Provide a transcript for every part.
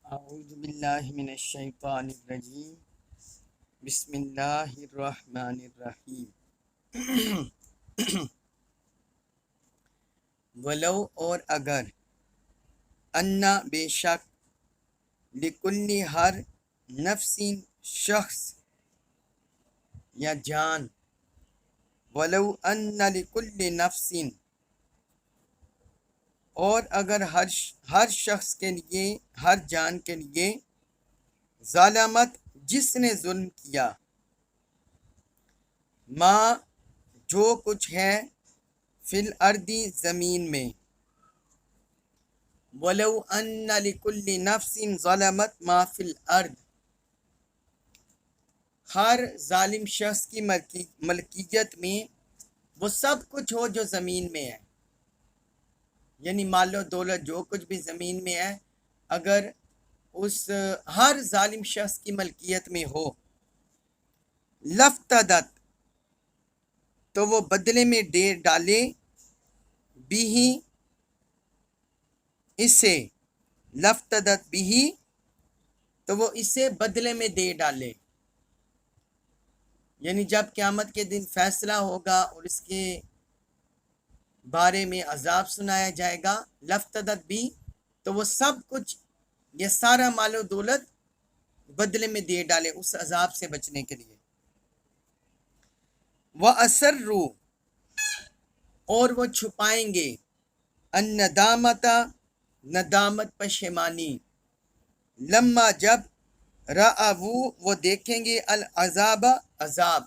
اعوذ باللہ من الشیطان الرجیم بسم اللہ الرحمن الرحیم ولو اور اگر انا بے شک لکلی ہر نفسی شخص یا جان ولو ان لکل نفس اور اگر ہر شخص کے لیے ہر جان کے لیے ظالمت جس نے ظلم کیا ماں جو کچھ ہے فی الارضی زمین میں ولو ان لکل نفس ظلمت ما فی الارض ہر ظالم شخص کی ملکیت میں وہ سب کچھ ہو جو زمین میں ہے، یعنی مال و دولت جو کچھ بھی زمین میں ہے اگر اس ہر ظالم شخص کی ملکیت میں ہو لفتدت تو وہ بدلے میں دے ڈالے بھی اسے لفتدت بھی تو وہ اسے بدلے میں دے ڈالے، یعنی جب قیامت کے دن فیصلہ ہوگا اور اس کے بارے میں عذاب سنایا جائے گا لفتدت بھی تو وہ سب کچھ یہ سارا مال و دولت بدلے میں دے ڈالے اس عذاب سے بچنے کے لیے۔ وَأَسَرُّوا اور وہ چھپائیں گے الندامت ندامت پشیمانی لما جب رأوا وہ دیکھیں گے العذاب عذاب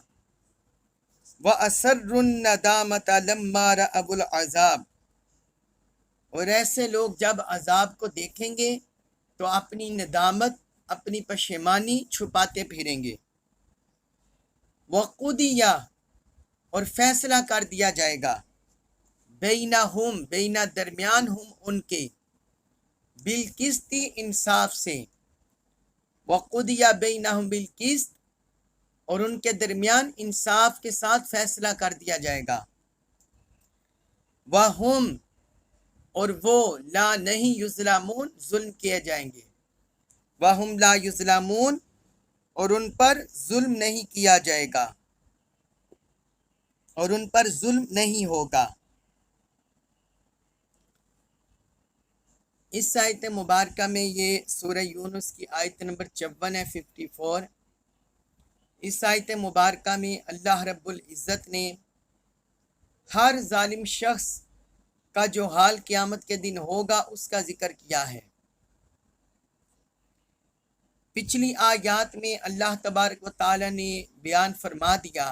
وَأَسَرُّوا الندامت لما رأوا العذاب اور ایسے لوگ جب عذاب کو دیکھیں گے تو اپنی ندامت اپنی پشیمانی چھپاتے پھریں گے۔ وَقُضِیَ اور فیصلہ کر دیا جائے گا بینہم بینہ درمیان ہم ان کے بالقسط انصاف سے وَقُضِیَ بینہم بالقسط اور ان کے درمیان انصاف کے ساتھ فیصلہ کر دیا جائے گا۔ وَہُم اور وہ لا نہیں یظلمون ظلم کیے جائیں گے، وَہُم لا یظلمون اور ان پر ظلم نہیں کیا جائے گا اور ان پر ظلم نہیں ہوگا۔ اس آیت مبارکہ میں یہ سورہ یونس کی آیت نمبر 54 ہے 54۔ اس آیت مبارکہ میں اللہ رب العزت نے ہر ظالم شخص کا جو حال قیامت کے دن ہوگا اس کا ذکر کیا ہے۔ پچھلی آیات میں اللہ تبارک و تعالی نے بیان فرما دیا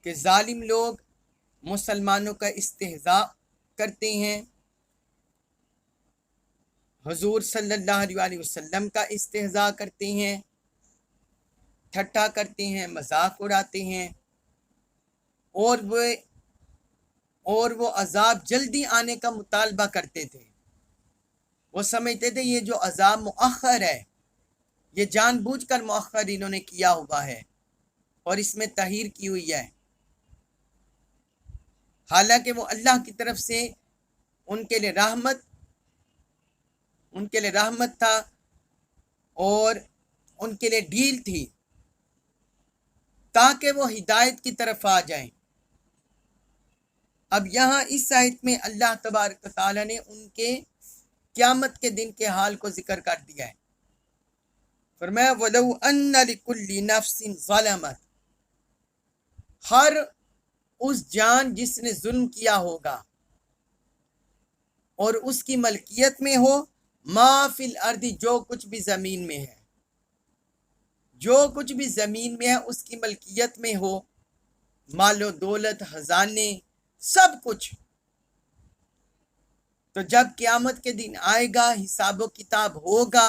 کہ ظالم لوگ مسلمانوں کا استہزاء کرتے ہیں، حضور صلی اللہ علیہ وسلم کا استہزاء کرتے ہیں، ٹھٹا کرتے ہیں، مذاق اڑاتے ہیں، اور وہ عذاب جلدی آنے کا مطالبہ کرتے تھے۔ وہ سمجھتے تھے یہ جو عذاب مؤخر ہے یہ جان بوجھ کر مؤخر انہوں نے کیا ہوا ہے اور اس میں تحیر کی ہوئی ہے، حالانکہ وہ اللہ کی طرف سے ان کے لیے رحمت تھا اور ان کے لیے ڈھیل تھی تاکہ وہ ہدایت کی طرف آ جائیں۔ اب یہاں اس آیت میں اللہ تبارک و تعالیٰ نے ان کے قیامت کے دن کے حال کو ذکر کر دیا ہے۔ فرمایا وَلَوْ أَنَّ لِكُلِّ نَفْسٍ ظَلَمَتْ ہر اس جان جس نے ظلم کیا ہوگا اور اس کی ملکیت میں ہو ما فی الارض جو کچھ بھی زمین میں ہے، جو کچھ بھی زمین میں ہے اس کی ملکیت میں ہو، مال و دولت خزانے سب کچھ، تو جب قیامت کے دن آئے گا حساب و کتاب ہوگا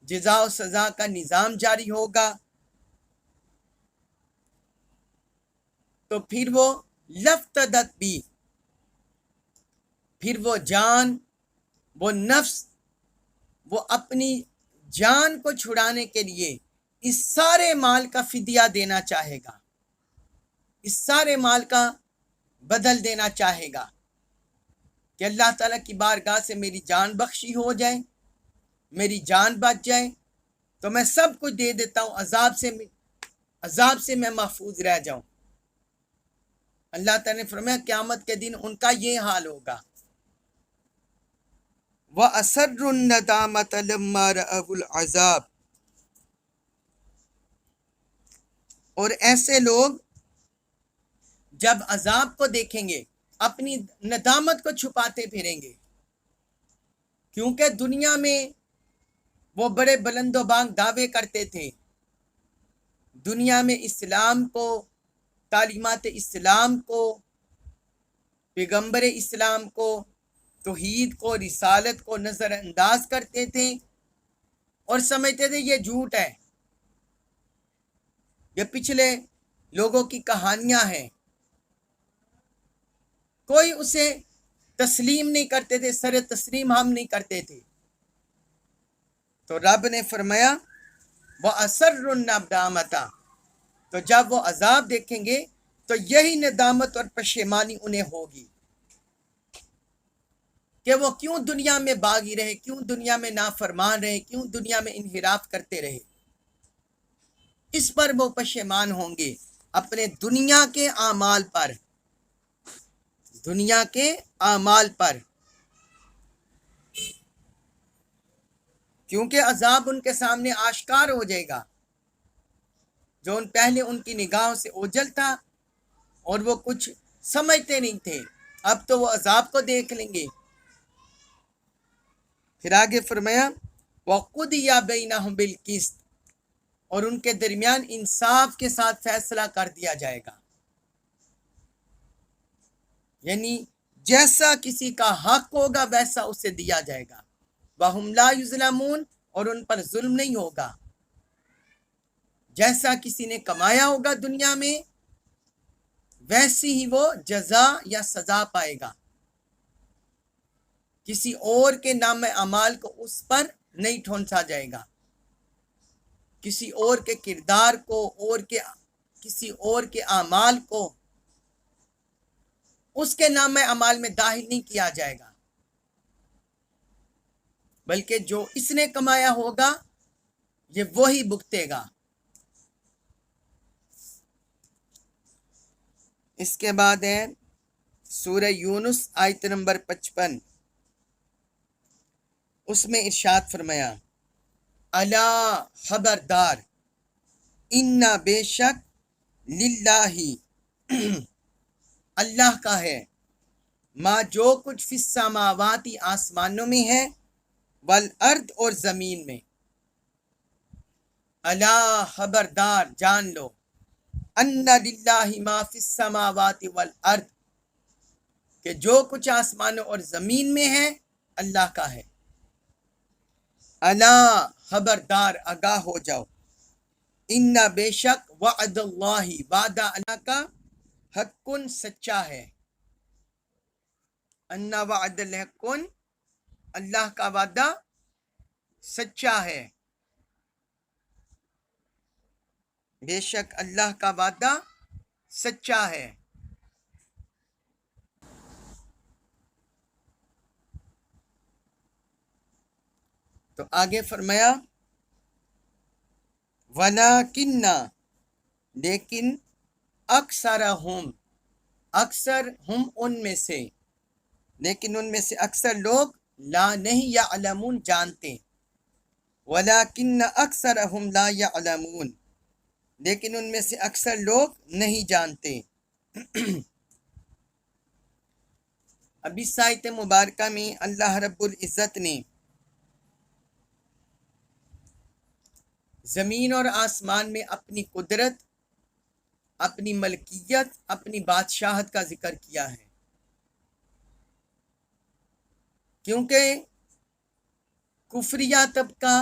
جزا و سزا کا نظام جاری ہوگا تو پھر وہ لفتدت بھی پھر وہ جان وہ نفس وہ اپنی جان کو چھڑانے کے لیے اس سارے مال کا فدیہ دینا چاہے گا، اس سارے مال کا بدل دینا چاہے گا کہ اللہ تعالیٰ کی بارگاہ سے میری جان بخشی ہو جائے، میری جان بچ جائے تو میں سب کچھ دے دیتا ہوں، عذاب سے میں محفوظ رہ جاؤں۔ اللہ تعالیٰ نے فرمایا قیامت کے دن ان کا یہ حال ہوگا۔ وَأَسَرُّوا النَّدَامَةَ لَمَّا رَأَوُا الْعَذَابَ، اور ایسے لوگ جب عذاب کو دیکھیں گے اپنی ندامت کو چھپاتے پھریں گے، کیونکہ دنیا میں وہ بڑے بلند و بانگ دعوے کرتے تھے، دنیا میں اسلام کو، تعلیمات اسلام کو، پیغمبر اسلام کو، توحید کو، رسالت کو نظر انداز کرتے تھے اور سمجھتے تھے یہ جھوٹ ہے، یہ پچھلے لوگوں کی کہانیاں ہیں، کوئی اسے تسلیم نہیں کرتے تھے، سر تسلیم ہم نہیں کرتے تھے۔ تو رب نے فرمایا وَأَسَرُّوا النَّدَامَةَ، تو جب وہ عذاب دیکھیں گے تو یہی ندامت اور پشیمانی انہیں ہوگی کہ وہ کیوں دنیا میں باغی رہے، کیوں دنیا میں نافرمان رہے، کیوں دنیا میں انحراف کرتے رہے۔ اس پر وہ پشیمان ہوں گے، اپنے دنیا کے اعمال پر، دنیا کے اعمال پر، کیونکہ عذاب ان کے سامنے آشکار ہو جائے گا۔ جو پہلے ان کی نگاہوں سے اوجھل تھا اور وہ کچھ سمجھتے نہیں تھے، اب تو وہ عذاب کو دیکھ لیں گے۔ پھر آگے فرمایا وَقُضِیَ بَیْنَهُم بِالْقِسْطِ، اور ان کے درمیان انصاف کے ساتھ فیصلہ کر دیا جائے گا، یعنی جیسا کسی کا حق ہوگا ویسا اسے دیا جائے گا۔ وَهُمْ لَا يُظْلَمُونَ، اور ان پر ظلم نہیں ہوگا، جیسا کسی نے کمایا ہوگا دنیا میں ویسی ہی وہ جزا یا سزا پائے گا، کسی اور کے نام اعمال کو اس پر نہیں ٹھونسا جائے گا، کسی اور کے کردار کو کسی اور کے اعمال کو اس کے نام اعمال میں داخل نہیں کیا جائے گا، بلکہ جو اس نے کمایا ہوگا یہ وہی بھگتے گا۔ اس کے بعد ہے سورہ یونس آیت نمبر 55، اس میں ارشاد فرمایا الا خبردار، ان بے شک، للہ اللہ کا ہے، ما جو کچھ فی السماواتی آسمانوں میں ہے، والارض اور زمین میں، الا خبردار جان لو، ان للہ ما فی السماوات والارض، کہ جو کچھ آسمانوں اور زمین میں ہے اللہ کا ہے، الا خبردار آگاہ ہو جاؤ، ان بے شک، وعد اللہ وعدہ اللہ کا، حق سچا ہے، ان وعد الحق، اللہ کا وعدہ سچا ہے، بے شک اللہ کا وعدہ سچا ہے۔ تو آگے فرمایا وَلَٰكِنَّ، لیکن، اکثرہم، اکثر ہم ان میں سے، لیکن ان میں سے اکثر لوگ، لا نہیں یعلمون جانتے، وَلَٰكِنَّ اکثرہم لا یعلمون، لیکن ان میں سے اکثر لوگ نہیں جانتے۔ اب اس آیت مبارکہ میں اللہ رب العزت نے زمین اور آسمان میں اپنی قدرت، اپنی ملکیت، اپنی بادشاہت کا ذکر کیا ہے، کیونکہ کفریہ طبقہ،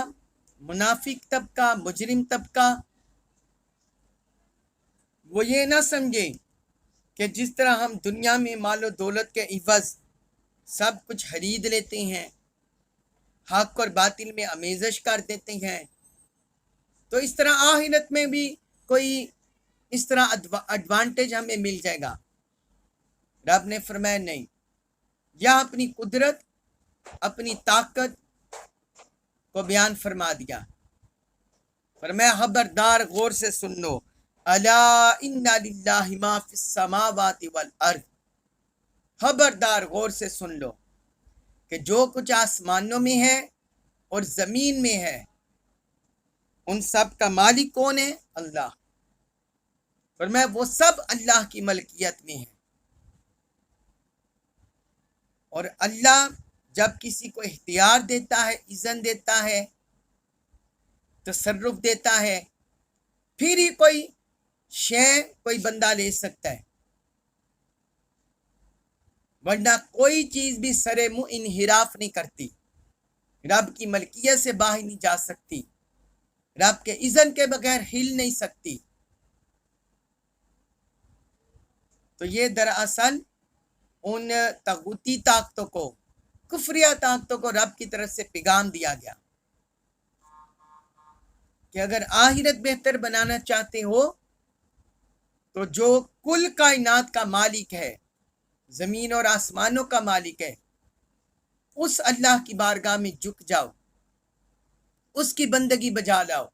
منافق طبقہ، مجرم طبقہ وہ یہ نہ سمجھے کہ جس طرح ہم دنیا میں مال و دولت کے عوض سب کچھ خرید لیتے ہیں، حق اور باطل میں آمیزش کر دیتے ہیں، تو اس طرح آخرت میں بھی کوئی اس طرح ایڈوانٹیج ہمیں مل جائے گا۔ رب نے فرمایا نہیں، یا اپنی قدرت، اپنی طاقت، کو بیان فرما دیا۔ فرمایا خبردار غور سے سن لو، الا ان للہ ما فی السماوات والارض، خبردار غور سے سن لو کہ جو کچھ آسمانوں میں ہے اور زمین میں ہے ان سب کا مالک کون ہے؟ اللہ۔ فرمایا وہ سب اللہ کی ملکیت میں ہے، اور اللہ جب کسی کو اختیار دیتا ہے، اذن دیتا ہے، تصرف دیتا ہے، پھر ہی کوئی شے کوئی بندہ لے سکتا ہے، ورنہ کوئی چیز بھی سر منہ انحراف نہیں کرتی، رب کی ملکیت سے باہر نہیں جا سکتی، رب کے اذن کے بغیر ہل نہیں سکتی۔ تو یہ دراصل ان طاغوتی طاقتوں کو، کفریہ طاقتوں کو رب کی طرف سے پیغام دیا گیا کہ اگر آخرت بہتر بنانا چاہتے ہو تو جو کل کائنات کا مالک ہے، زمین اور آسمانوں کا مالک ہے، اس اللہ کی بارگاہ میں جھک جاؤ، اس کی بندگی بجا لاؤ۔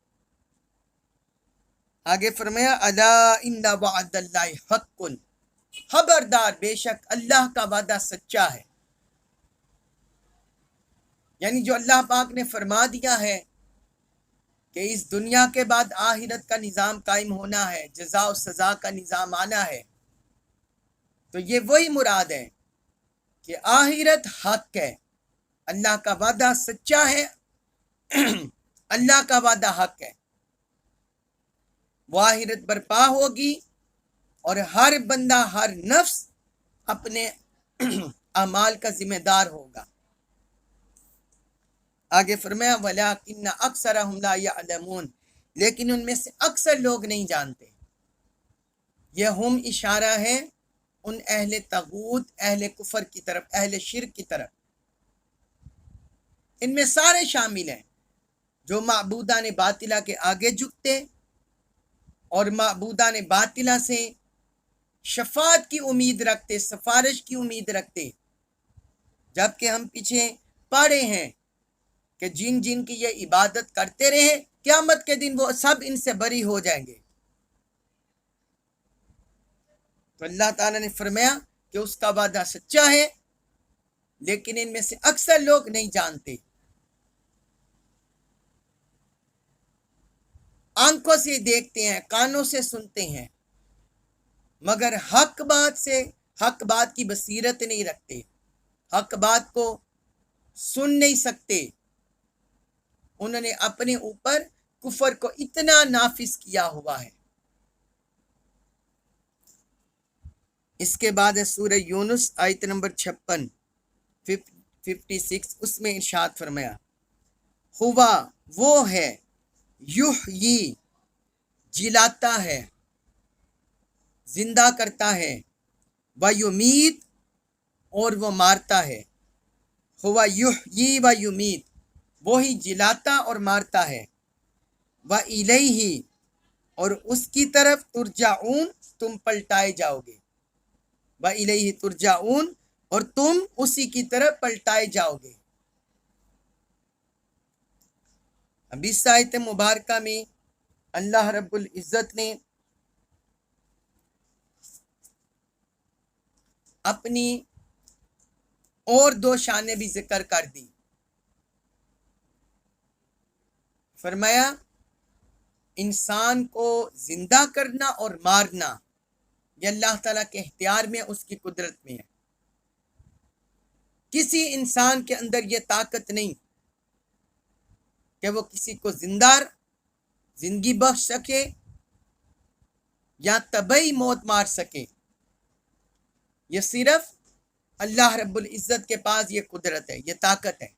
آگے فرمایا الا ان وعد اللہ حق، خبردار بے شک اللہ کا وعدہ سچا ہے، یعنی جو اللہ پاک نے فرما دیا ہے کہ اس دنیا کے بعد آخرت کا نظام قائم ہونا ہے، جزا و سزا کا نظام آنا ہے، تو یہ وہی مراد ہے کہ آخرت حق ہے، اللہ کا وعدہ سچا ہے، اللہ کا وعدہ حق ہے، وہ آخرت برپا ہوگی اور ہر بندہ، ہر نفس اپنے اعمال کا ذمہ دار ہوگا۔ آگے فرمایا وَلَٰكِنَّ أَكْثَرَهُمْ لَا يَعْلَمُونَ، لیکن ان میں سے اکثر لوگ نہیں جانتے۔ یہ ہم اشارہ ہے ان اہل طاغوت، اہل کفر کی طرف، اہل شرک کی طرف۔ ان میں سارے شامل ہیں جو معبودان باطلہ کے آگے جھکتے اور معبودان باطلہ سے شفاعت کی امید رکھتے، سفارش کی امید رکھتے، جبکہ ہم پیچھے پڑھے ہیں کہ جن جن کی یہ عبادت کرتے رہے، قیامت کے دن وہ سب ان سے بری ہو جائیں گے۔ تو اللہ تعالیٰ نے فرمایا کہ اس کا وعدہ سچا ہے، لیکن ان میں سے اکثر لوگ نہیں جانتے۔ آنکھوں سے دیکھتے ہیں، کانوں سے سنتے ہیں، مگر حق بات کی بصیرت نہیں رکھتے، حق بات کو سن نہیں سکتے۔ انہوں نے اپنے اوپر کفر کو اتنا نافذ کیا ہوا ہے۔ اس کے بعد ہے سورہ یونس آیت نمبر 56 اس میں ارشاد فرمایا ہوا وہ ہے یحیی جلاتا ہے، زندہ کرتا ہے، ویمیت اور وہ مارتا ہے۔ ہوا یحیی ویمیت، وہی جلاتا اور مارتا ہے، وَإِلَيْهِ اور اس کی طرف ترجعون تم پلٹائے جاؤ گے، وَإِلَيْهِ ترجعون اور تم اسی کی طرف پلٹائے جاؤ گے۔ اب اس آیت مبارکہ میں اللہ رب العزت نے اپنی اور دو شانیں بھی ذکر کر دی۔ فرمایا انسان کو زندہ کرنا اور مارنا یہ اللہ تعالیٰ کے اختیار میں، اس کی قدرت میں ہے۔ کسی انسان کے اندر یہ طاقت نہیں کہ وہ کسی کو زندگی بخش سکے یا طبعی موت مار سکے۔ یہ صرف اللہ رب العزت کے پاس یہ قدرت ہے، یہ طاقت ہے۔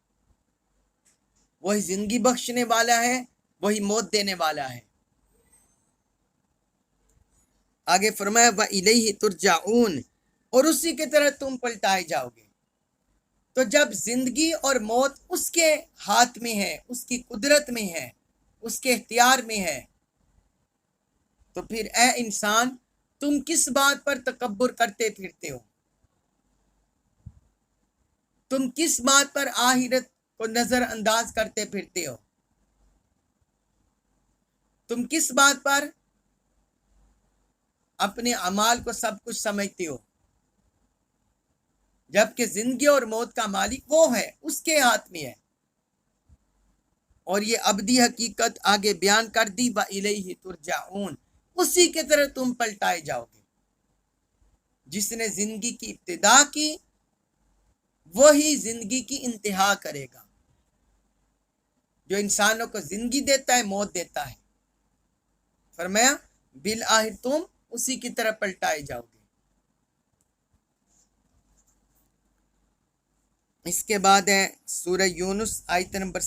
وہی زندگی بخشنے والا ہے، وہی موت دینے والا ہے۔ آگے فرمایا وَإِلَيْهِ تُرْجَعُونَ اور اسی کی طرح تم پلٹائے جاؤ گے۔ تو جب زندگی اور موت اس کے ہاتھ میں ہے، اس کی قدرت میں ہے، اس کے اختیار میں ہے، تو پھر اے انسان تم کس بات پر تکبر کرتے پھرتے ہو؟ تم کس بات پر آخرت کو نظر انداز کرتے پھرتے ہو؟ تم کس بات پر؟ اپنے اعمال کو سب کچھ سمجھتے ہو، جبکہ زندگی اور موت کا مالک وہ ہے، اس کے ہاتھ میں ہے۔ اور یہ ابدی حقیقت آگے بیان کر دی، وَإِلَيْهِ تُرْجَعُونَ، اسی کی طرح تم پلٹائے جاؤ گے۔ جس نے زندگی کی ابتدا کی وہی زندگی کی انتہا کرے گا۔ جو انسانوں کو زندگی دیتا ہے موت دیتا ہے۔ فرمایا بالآخر تم اسی کی طرح پلٹائے جاؤ گے۔ اس کے بعد ہے سورہ یونس آیت نمبر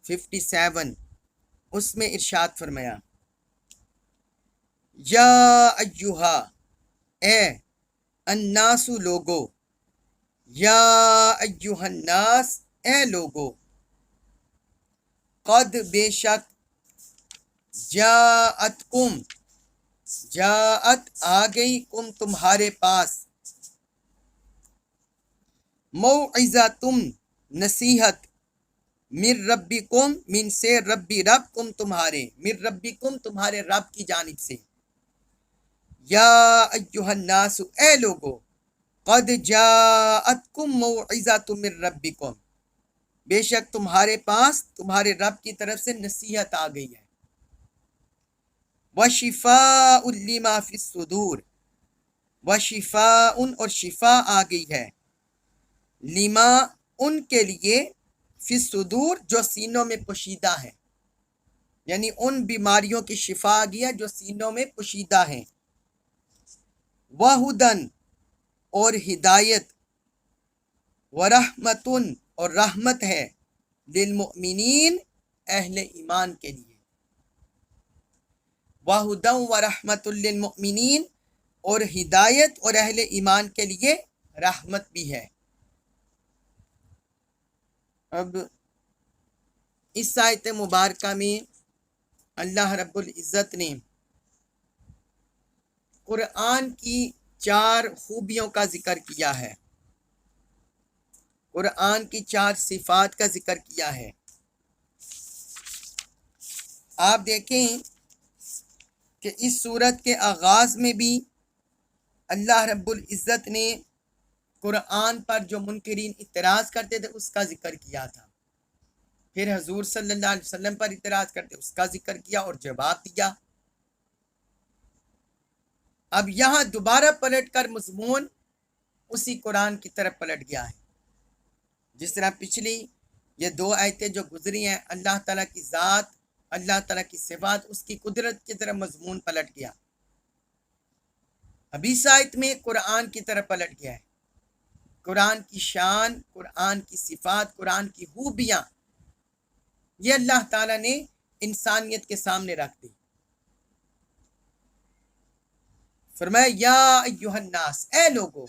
57 اس میں ارشاد فرمایا یا ایہا، اے الناس لوگو، یا ایہا الناس، اے لوگو، قد بے شک، جاءت آ گئی کم تمہارے پاس، موعظتم نصیحت، من ربکم، من سے ربی رب کم تمہارے، من ربکم تمہارے رب کی جانب سے، یا ایہا الناس، اے لوگو، قد جاءتکم موعظۃ من ربکم، بے شک تمہارے پاس تمہارے رب کی طرف سے نصیحت آ گئی ہے، وشفاء لما فی الصدور، وشفاء اور شفا آ گئی ہے، لما ان کے لیے، فی الصدور جو سینوں میں پوشیدہ ہے، یعنی ان بیماریوں کی شفا آ گئی ہے جو سینوں میں پوشیدہ ہیں، وہدن اور ہدایت، ورحمتن اور رحمت ہے، للمؤمنین اہل ایمان کے لیے، وہدن ورحمت للمؤمنین اور ہدایت اور اہل ایمان کے لیے رحمت بھی ہے۔ اب اس آیت مبارکہ میں اللہ رب العزت نے قرآن کی 4 خوبیوں کا ذکر کیا ہے، قرآن کی 4 صفات کا ذکر کیا ہے۔ آپ دیکھیں کہ اس سورت کے آغاز میں بھی اللہ رب العزت نے قرآن پر جو منکرین اعتراض کرتے تھے اس کا ذکر کیا تھا، پھر حضور صلی اللہ علیہ وسلم پر اعتراض کرتے اس کا ذکر کیا اور جواب دیا۔ اب یہاں دوبارہ پلٹ کر مضمون اسی قرآن کی طرف پلٹ گیا ہے، جس طرح پچھلی یہ 2 آیتیں جو گزری ہیں، اللہ تعالیٰ کی ذات، اللہ تعالیٰ کی صفات، اس کی قدرت کی طرف مضمون پلٹ گیا۔ اب اس آیت میں قرآن کی طرف پلٹ گیا ہے، قرآن کی شان، قرآن کی صفات، قرآن کی خوبیاں، یہ اللہ تعالیٰ نے انسانیت کے سامنے رکھ دی۔ فرمایا یا ایہا الناس، اے لوگو،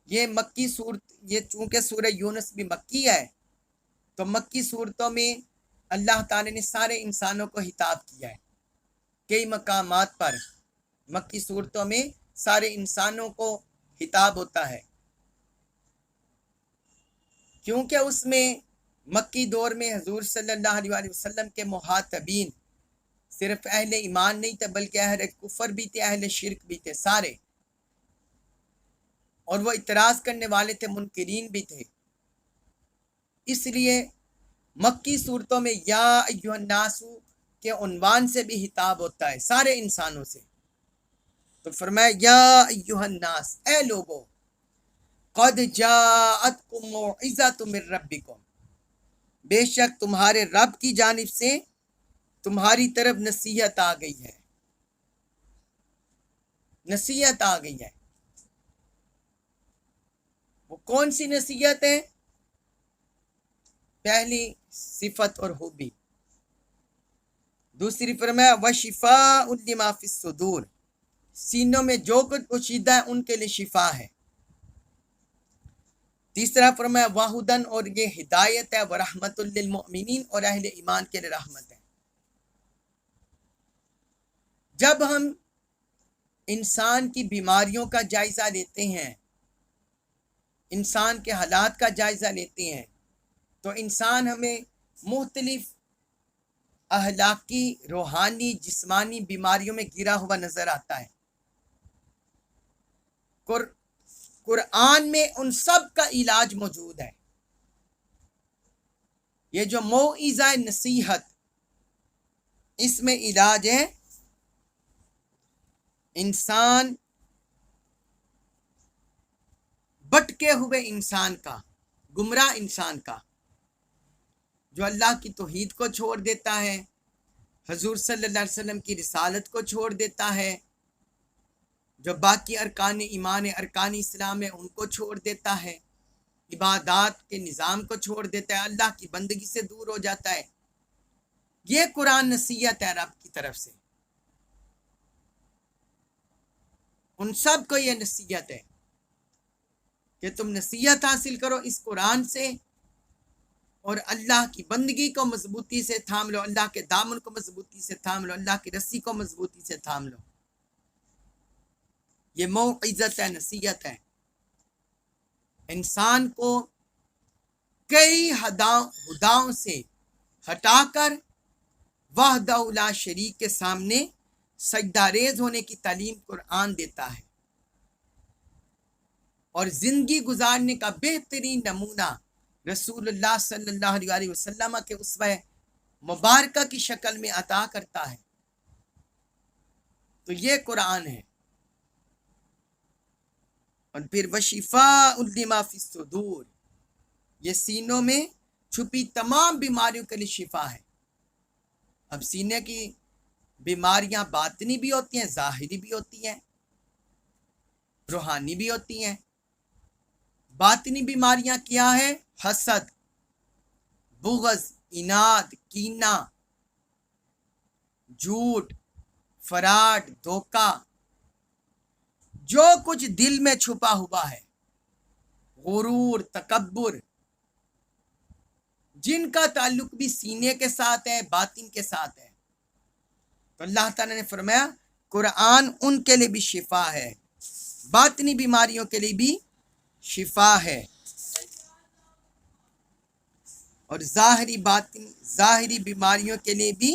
یہ مکی صورت، یہ چونکہ سورہ یونس بھی مکی ہے تو مکی صورتوں میں اللہ تعالیٰ نے سارے انسانوں کو خطاب کیا ہے، کئی مقامات پر مکی صورتوں میں سارے انسانوں کو خطاب ہوتا ہے، کیونکہ اس میں مکی دور میں حضور صلی اللہ علیہ وسلم کے مخاطبین صرف اہل ایمان نہیں تھے بلکہ اہل کفر بھی تھے، اہل شرک بھی تھے سارے، اور وہ اعتراض کرنے والے تھے، منکرین بھی تھے۔ اس لیے مکی صورتوں میں یا ایھا الناس کے عنوان سے بھی خطاب ہوتا ہے سارے انسانوں سے۔ تو فرمایا یا ایھا الناس، اے لوگو، قد جاءتکم موعظۃ من ربکم، بے شک تمہارے رب کی جانب سے تمہاری طرف نصیحت آ گئی ہے، نصیحت آ گئی ہے۔ وہ کون سی نصیحت ہے؟ پہلی صفت اور خوبی، دوسری فرمایا وشفاء لما فی الصدور، سینوں میں جو کچھ پوشیدہ ہے ان کے لیے شفا ہے۔ تیسرا فرمایا واہدن، اور یہ ہدایت ہے، ورحمت للمؤمنین اور اہل ایمان کے لیے رحمت ہے۔ جب ہم انسان کی بیماریوں کا جائزہ لیتے ہیں، انسان کے حالات کا جائزہ لیتے ہیں تو انسان ہمیں مختلف اخلاقی، روحانی، جسمانی بیماریوں میں گرا ہوا نظر آتا ہے۔ قرآن میں ان سب کا علاج موجود ہے۔ یہ جو موعظہ نصیحت، اس میں علاج ہے انسان، بٹکے ہوئے انسان کا، گمراہ انسان کا، جو اللہ کی توحید کو چھوڑ دیتا ہے، حضور صلی اللہ علیہ وسلم کی رسالت کو چھوڑ دیتا ہے، جو باقی ارکان ایمان، ارکان اسلام ہے، ان کو چھوڑ دیتا ہے، عبادات کے نظام کو چھوڑ دیتا ہے، اللہ کی بندگی سے دور ہو جاتا ہے۔ یہ قرآن نصیحت ہے رب کی طرف سے، ان سب کو یہ نصیحت ہے کہ تم نصیحت حاصل کرو اس قرآن سے، اور اللہ کی بندگی کو مضبوطی سے تھام لو، اللہ کے دامن کو مضبوطی سے تھام لو، اللہ کی رسی کو مضبوطی سے تھام لو۔ یہ موعظت ہے، نصیحت ہے، انسان کو کئی ہداؤں سے ہٹا کر وحدہ لا شریک کے سامنے سجدہ ریز ہونے کی تعلیم قرآن دیتا ہے، اور زندگی گزارنے کا بہترین نمونہ رسول اللہ صلی اللہ علیہ وسلم کے اسوہ مبارکہ کی شکل میں عطا کرتا ہے۔ تو یہ قرآن ہے۔ اور پھر وشفاء لما فی الصدور، یہ سینوں میں چھپی تمام بیماریوں کے لیے شفا ہے۔ اب سینے کی بیماریاں باطنی بھی ہوتی ہیں، ظاہری بھی ہوتی ہیں، روحانی بھی ہوتی ہیں۔ باطنی بیماریاں کیا ہے؟ حسد، بغض، اناد، کینہ، جھوٹ، فراڈ، دھوکہ، جو کچھ دل میں چھپا ہوا ہے، غرور، تکبر، جن کا تعلق بھی سینے کے ساتھ ہے، باطن کے ساتھ ہے۔ تو اللہ تعالیٰ نے فرمایا قرآن ان کے لیے بھی شفا ہے، باطنی بیماریوں کے لیے بھی شفا ہے، اور ظاہری بیماریوں کے لیے بھی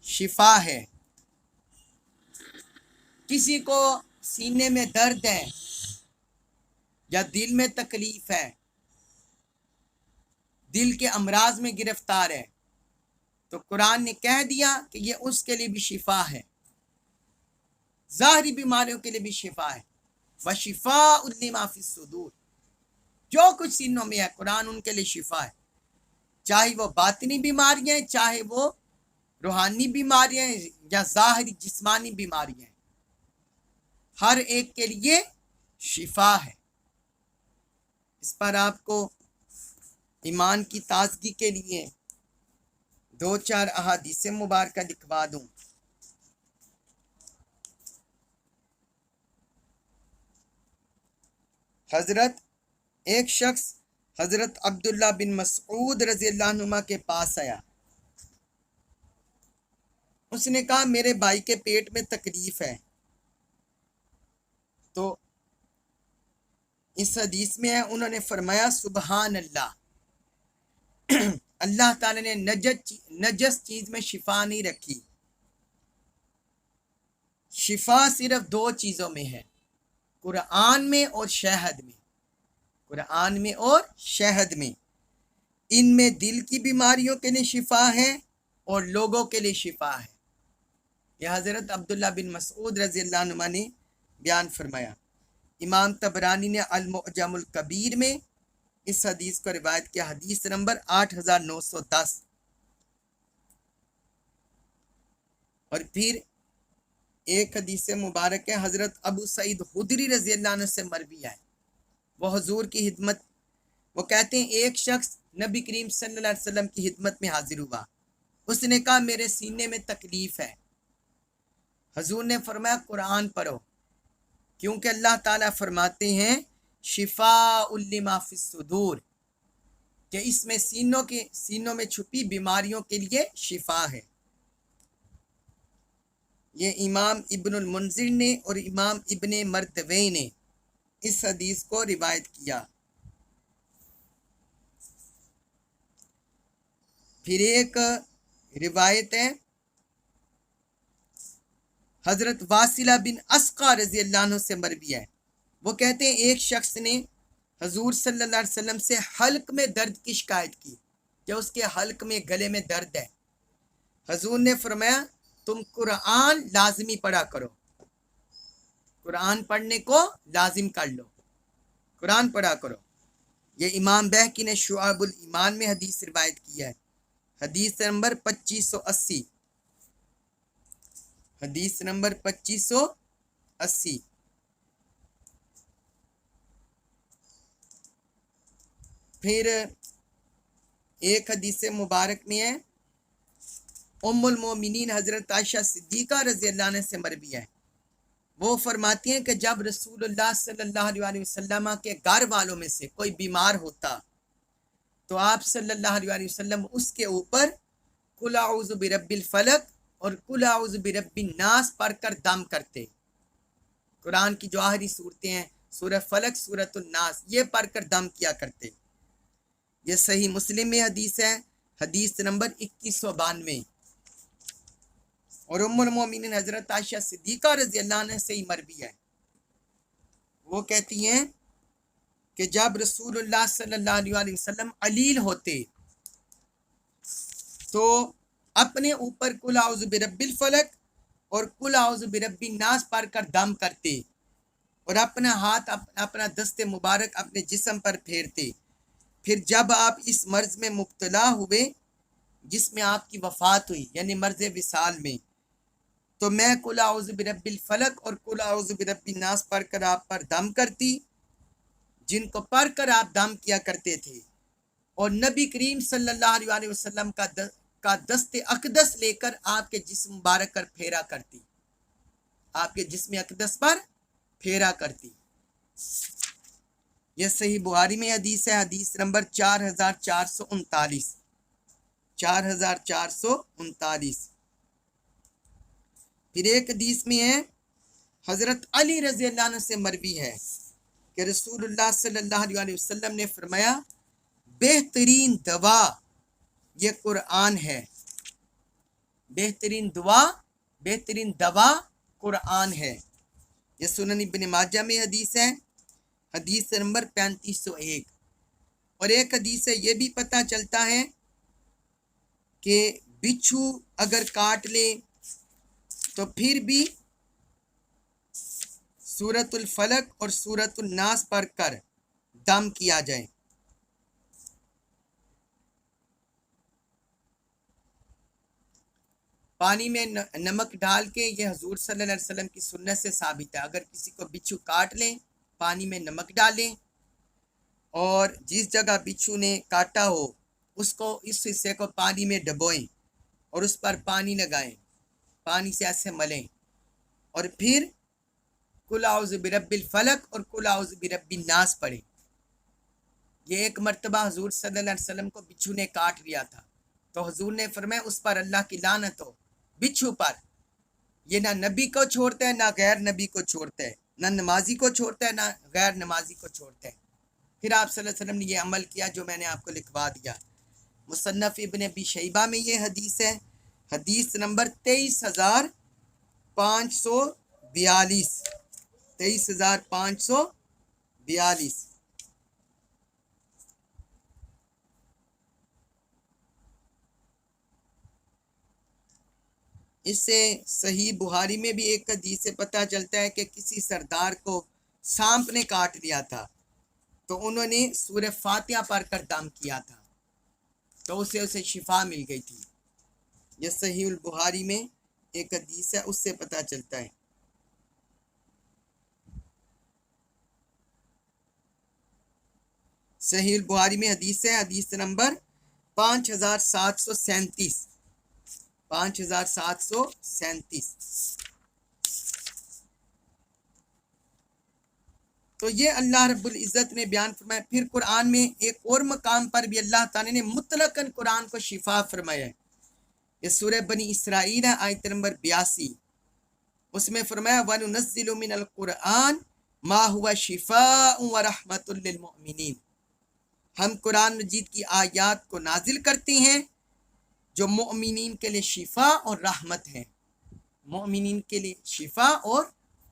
شفا ہے۔ کسی کو سینے میں درد ہے یا دل میں تکلیف ہے، دل کے امراض میں گرفتار ہے، تو قرآن نے کہہ دیا کہ یہ اس کے لیے بھی شفا ہے، ظاہری بیماریوں کے لیے بھی شفا ہے۔ وشفاء لما فی الصدور، جو کچھ سینوں میں ہے قرآن ان کے لیے شفا ہے، چاہے وہ باطنی بیماریاں ہیں، چاہے وہ روحانی بیماریاں ہیں، یا ظاہری جسمانی بیماریاں ہیں، ہر ایک کے لیے شفا ہے۔ اس پر آپ کو ایمان کی تازگی کے لیے 2-4 احادیث مبارکہ لکھوا دوں۔ ایک شخص حضرت عبداللہ بن مسعود رضی اللہ عنہ کے پاس آیا، اس نے کہا میرے بھائی کے پیٹ میں تکلیف ہے۔ تو اس حدیث میں ہے، انہوں نے فرمایا سبحان اللہ، اللہ تعالی نے نجس چیز میں شفا نہیں رکھی، شفا صرف 2 چیزوں میں ہے، قرآن میں اور شہد میں، قرآن میں اور شہد میں۔ ان میں دل کی بیماریوں کے لیے شفا ہے اور لوگوں کے لیے شفا ہے۔ یہ حضرت عبداللہ بن مسعود رضی اللہ عنہ نے بیان فرمایا۔ امام طبرانی نے المعجم الکبیر میں اس حدیث کو روایت کیا، حدیث نمبر 8910۔ اور پھر ایک حدیث مبارک ہے حضرت ابو سعید خدری رضی اللہ عنہ سے مروی ہے، وہ حضور کی خدمت، وہ کہتے ہیں ایک شخص نبی کریم صلی اللہ علیہ وسلم کی خدمت میں حاضر ہوا، اس نے کہا میرے سینے میں تکلیف ہے۔ حضور نے فرمایا قرآن پڑھو، کیونکہ اللہ تعالیٰ فرماتے ہیں شفاء لما فی الصدور، کہ اس میں سینوں میں چھپی بیماریوں کے لیے شفا ہے۔ یہ امام ابن المنذر نے اور امام ابن مردوی نے اس حدیث کو روایت کیا۔ پھر ایک روایت ہے حضرت واصلہ بن اسقا رضی اللہ عنہ سے مروی ہے، وہ کہتے ہیں ایک شخص نے حضور صلی اللہ علیہ وسلم سے حلق میں درد کی شکایت کی کہ اس کے حلق میں گلے میں درد ہے۔ حضور نے فرمایا تم قرآن لازمی پڑھا کرو، قرآن پڑھنے کو لازم کر لو، قرآن پڑھا کرو۔ یہ امام بہقی نے شعب الایمان میں حدیث روایت کی ہے، حدیث نمبر 2580، حدیث نمبر 2580۔ پھر ایک حدیث مبارک میں ہے ام المومنین حضرت عائشہ صدیقہ رضی اللہ عنہ سے مروی ہے، وہ فرماتی ہیں کہ جب رسول اللہ صلی اللہ علیہ وسلم کے گھر والوں میں سے کوئی بیمار ہوتا تو آپ صلی اللہ علیہ وسلم اس کے اوپر قل اعوذ برب الفلق اور قل اعوذ برب الناس پڑھ کر دم کرتے۔ قرآن کی جو آخری صورتیں ہیں سورہ فلق سورۃ الناس، یہ پڑھ کر دم کیا کرتے۔ یہ صحیح مسلم میں حدیث ہے، حدیث نمبر 2192، اور ام المومنین حضرت عائشہ صدیقہ رضی اللہ عنہ سے ہی مروی ہے۔ وہ کہتی ہیں کہ جب رسول اللہ صلی اللہ علیہ وسلم علیل ہوتے تو اپنے اوپر قل اعوذ برب الفلق اور قل اعوذ برب الناس پڑھ کر دم کرتے اور اپنا ہاتھ اپنا دست مبارک اپنے جسم پر پھیرتے۔ پھر جب آپ اس مرض میں مبتلا ہوئے جس میں آپ کی وفات ہوئی، یعنی مرض وصال میں، تو میں قل اعوذ برب الفلق اور قل اعوذ برب الناس پڑھ کر آپ پر دم کرتی، جن کو پڑھ کر آپ دم کیا کرتے تھے، اور نبی کریم صلی اللہ علیہ وسلم کا دست اقدس لے کر آپ کے جسم مبارک پر پھیرا کرتی، آپ کے جسم اقدس پر پھیرا کرتی۔ یہ صحیح بخاری میں حدیث ہے، حدیث نمبر 4439، 4439۔ پھر ایک حدیث میں ہے حضرت علی رضی اللہ عنہ سے مروی ہے کہ رسول اللہ صلی اللہ علیہ وسلم نے فرمایا بہترین دوا یہ قرآن ہے، بہترین دوا قرآن ہے۔ یہ سنن ابن ماجہ میں حدیث ہے، حدیث نمبر 3501۔ اور ایک حدیث سے یہ بھی پتہ چلتا ہے کہ بچھو اگر کاٹ لے تو پھر بھی سورۃ الفلق اور سورۃ الناس پڑھ کر دم کیا جائے۔ پانی میں نمک ڈال کے، یہ حضور صلی اللہ علیہ وسلم کی سنت سے ثابت ہے، اگر کسی کو بچھو کاٹ لیں پانی میں نمک ڈالیں اور جس جگہ بچھو نے کاٹا ہو اس حصے کو پانی میں ڈبوئیں اور اس پر پانی لگائیں، پانی سے ایسے ملیں، اور پھر قل اعوذ برب الفلق اور قل اعوذ برب الناس پڑھیں۔ یہ ایک مرتبہ حضور صلی اللہ علیہ وسلم کو بچھو نے کاٹ لیا تھا، تو حضور نے فرمایا اس پر اللہ کی لعنت ہو، بچھو پر، یہ نہ نبی کو چھوڑتا ہے نہ غیر نبی کو چھوڑتا ہے، نہ نمازی کو چھوڑتا ہے نہ غیر نمازی کو چھوڑتا ہے۔ پھر آپ صلی اللہ علیہ وسلم نے یہ عمل کیا جو میں نے آپ کو لکھوا دیا۔ مصنف ابن ابی شیبہ میں یہ حدیث ہے، حدیث نمبر 23542، 23542۔ اس سے صحیح بخاری میں بھی ایک حدیث سے پتہ چلتا ہے کہ کسی سردار کو سانپ نے کاٹ لیا تھا تو انہوں نے سورہ فاتحہ پڑھ کر دم کیا تھا تو اسے شفا مل گئی تھی۔ یہ صحیح البخاری میں ایک حدیث ہے، اس سے پتہ چلتا ہے۔ صحیح البخاری میں حدیث ہے، حدیث نمبر 5737، 5737۔ تو یہ اللہ رب العزت نے بیان فرمایا۔ پھر قرآن میں ایک اور مقام پر بھی اللہ تعالیٰ نے مطلقاً قرآن کو شفا فرمایا ہے، یہ سورہ بنی اسرائیل ہے، آیت نمبر 82، اس میں فرمایا وَنُنَزِّلُ مِنَ الْقُرْآنِ مَا هُوَ شِفَاءٌ وَرَحْمَةٌ لِّلْمُؤْمِنِينَ، ہم قرآن مجید کی آیات کو نازل کرتے ہیں جو مومنین کے لیے شفا اور رحمت ہے، مومنین کے لیے شفا اور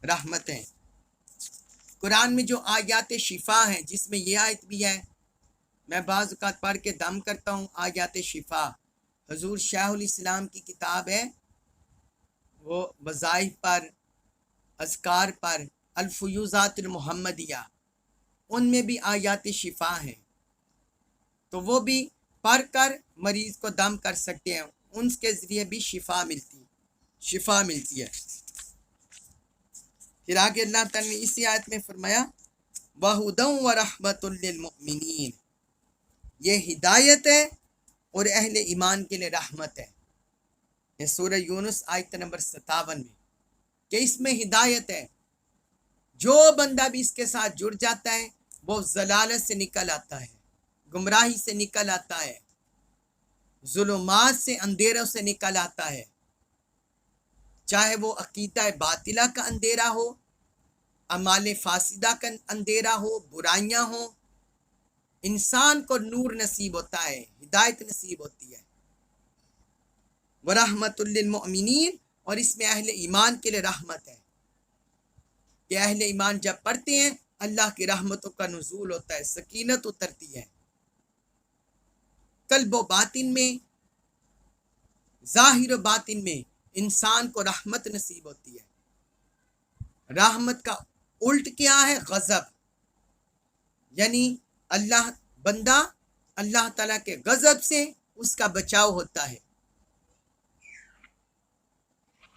رحمت ہے۔ قرآن میں جو آیات شفا ہیں، جس میں یہ آیت بھی ہے، میں بعض اوقات پڑھ کے دم کرتا ہوں، آیات شفا حضور شیخ الاسلام کی کتاب ہے، وہ وظائف پر، اذکار پر، الفیوزات المحمدیہ، ان میں بھی آیات شفا ہیں، تو وہ بھی پڑھ کر مریض کو دم کر سکتے ہیں، ان کے ذریعے بھی شفا ملتی ہے۔ پھر آگے اللہ تعالیٰ نے اسی آیت میں فرمایا وَهُدًى وَرَحْمَةٌ لِّلْمُؤْمِنِينَ، یہ ہدایت ہے اور اہل ایمان کے لیے رحمت ہے۔ یہ سورہ یونس آیت نمبر 57 میں کہ اس میں ہدایت ہے، جو بندہ بھی اس کے ساتھ جڑ جاتا ہے وہ ضلالت سے نکل آتا ہے، گمراہی سے نکل آتا ہے، ظلمات سے، اندھیروں سے نکل آتا ہے، چاہے وہ عقیدہ باطلہ کا اندھیرا ہو، اعمال فاسدہ کا اندھیرا ہو، برائیاں ہوں، انسان کو نور نصیب ہوتا ہے، ہدایت نصیب ہوتی ہے۔ وَرَحْمَةٌ لِّلْمُؤْمِنِينَ، اور اس میں اہل ایمان کے لیے رحمت ہے کہ اہل ایمان جب پڑھتے ہیں اللہ کی رحمتوں کا نزول ہوتا ہے، سکینت اترتی ہے، قلب و باطن میں، ظاہر و باطن میں انسان کو رحمت نصیب ہوتی ہے۔ رحمت کا الٹ کیا ہے؟ غضب، یعنی بندہ اللہ تعالیٰ کے غضب سے اس کا بچاؤ ہوتا ہے،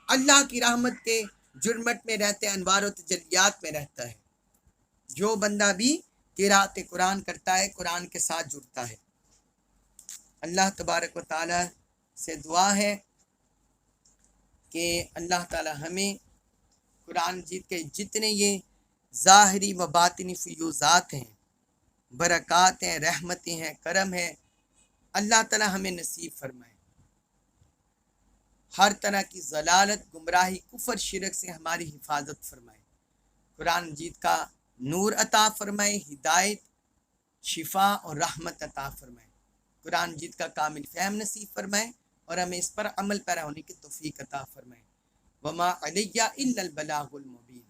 اللہ کی رحمت کے جرمٹ میں رہتے ہیں، انوار و تجلیات میں رہتا ہے۔ جو بندہ بھی قرات قرآن کرتا ہے، قرآن کے ساتھ جڑتا ہے، اللہ تبارک و تعالیٰ سے دعا ہے کہ اللہ تعالیٰ ہمیں قرآن مجید کے جتنے یہ ظاہری و باطنی فیوزات ہیں، برکات ہیں، رحمتیں ہیں، کرم ہے، اللہ تعالیٰ ہمیں نصیب فرمائے، ہر طرح کی ضلالت، گمراہی، کفر، شرک سے ہماری حفاظت فرمائے، قرآن مجید کا نور عطا فرمائے، ہدایت، شفا اور رحمت عطا فرمائے، قرآن مجید کا کامل فہم نصیب فرمائے اور ہمیں اس پر عمل پیرا ہونے کی توفیق عطا فرمائے۔ وما علیہ الا البلاغ المبین۔